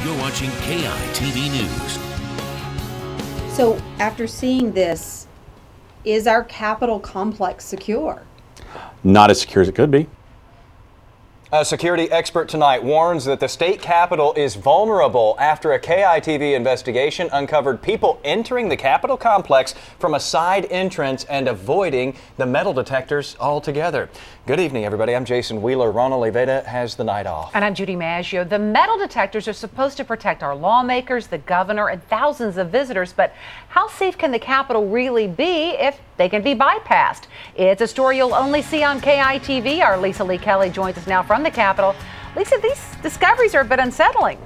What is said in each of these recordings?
You're watching KITV News. So after seeing this, is our Capitol complex secure? Not as secure as it could be. A security expert tonight warns that the state capitol is vulnerable after a KITV investigation uncovered people entering the Capitol complex from a side entrance and avoiding the metal detectors altogether. Good evening, everybody. I'm Jason Wheeler. Ron Oliveda has the night off. And I'm Judy Maggio. The metal detectors are supposed to protect our lawmakers, the governor, and thousands of visitors. But how safe can the Capitol really be if they can be bypassed? It's a story you'll only see on KITV. Our Lisa Lee Kelly joins us now from the Capitol. Lisa, these discoveries are a bit unsettling.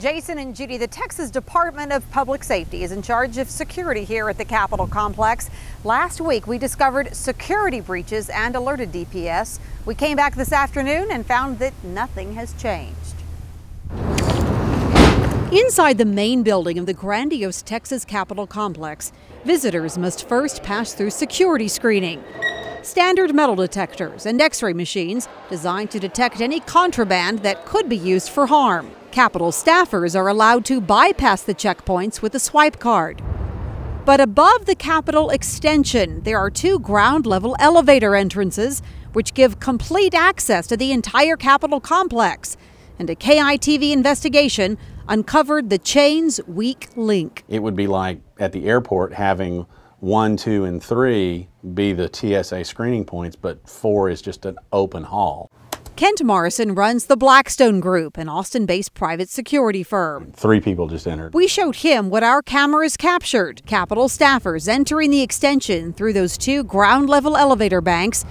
Jason and Judy, the Texas Department of Public Safety is in charge of security here at the Capitol complex. Last week, we discovered security breaches and alerted DPS. We came back this afternoon and found that nothing has changed. Inside the main building of the grandiose Texas Capitol complex, visitors must first pass through security screening. Standard metal detectors and X-ray machines designed to detect any contraband that could be used for harm. Capitol staffers are allowed to bypass the checkpoints with a swipe card. But above the Capitol extension, there are two ground-level elevator entrances which give complete access to the entire Capitol complex. And a KITV investigation uncovered the chain's weak link. It would be like at the airport having 1, 2, and 3 be the TSA screening points, but 4 is just an open hall. Kent Morrison runs the Blackstone Group, an Austin-based private security firm. 3 people just entered. We showed him what our cameras captured. Capitol staffers entering the extension through those two ground-level elevator banks,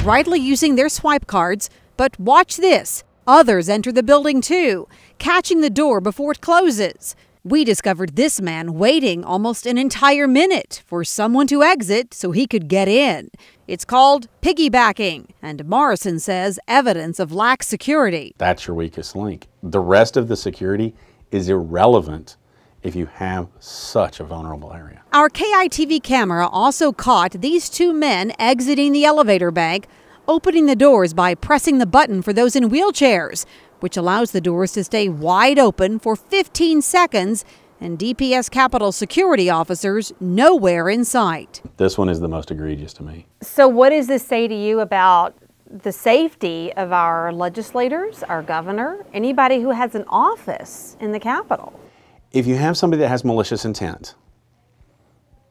rightly using their swipe cards. But watch this. Others enter the building too, catching the door before it closes. We discovered this man waiting almost an entire minute for someone to exit so he could get in. It's called piggybacking, and Morrison says evidence of lax security. That's your weakest link. The rest of the security is irrelevant if you have such a vulnerable area. Our KITV camera also caught these two men exiting the elevator bank, opening the doors by pressing the button for those in wheelchairs, which allows the doors to stay wide open for 15 seconds, and DPS Capitol security officers nowhere in sight. This one is the most egregious to me. So what does this say to you about the safety of our legislators, our governor, anybody who has an office in the Capitol? If you have somebody that has malicious intent,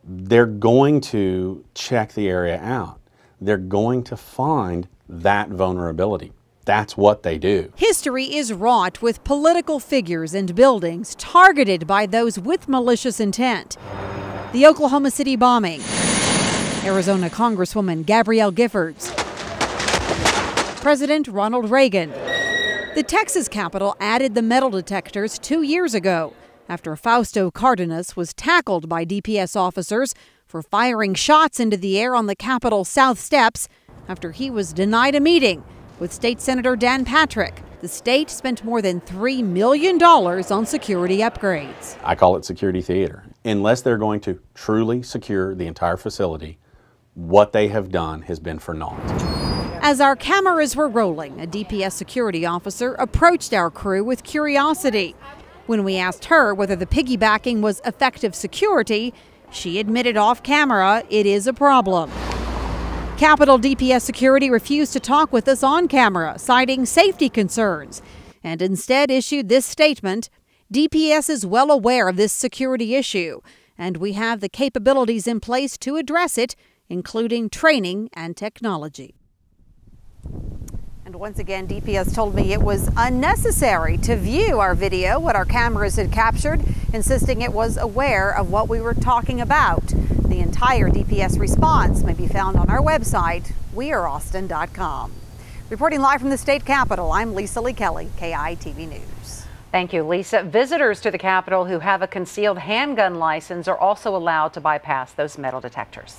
they're going to check the area out. They're going to find that vulnerability. That's what they do. History is wrought with political figures and buildings targeted by those with malicious intent. The Oklahoma City bombing, Arizona Congresswoman Gabrielle Giffords, President Ronald Reagan. The Texas Capitol added the metal detectors 2 years ago after Fausto Cardenas was tackled by DPS officers for firing shots into the air on the Capitol South steps after he was denied a meeting with State Senator Dan Patrick. The state spent more than $3 million on security upgrades. I call it security theater. Unless they're going to truly secure the entire facility, what they have done has been for naught. As our cameras were rolling, a DPS security officer approached our crew with curiosity. When we asked her whether the piggybacking was effective security, she admitted off camera it is a problem. Capitol DPS security refused to talk with us on camera, citing safety concerns, and instead issued this statement: DPS is well aware of this security issue, and we have the capabilities in place to address it, including training and technology. And once again, DPS told me it was unnecessary to view our video, what our cameras had captured, insisting it was aware of what we were talking about. The entire DPS response may be found on our website, weareaustin.com. Reporting live from the state capitol, I'm Lisa Lee Kelly, KITV News. Thank you, Lisa. Visitors to the Capitol who have a concealed handgun license are also allowed to bypass those metal detectors.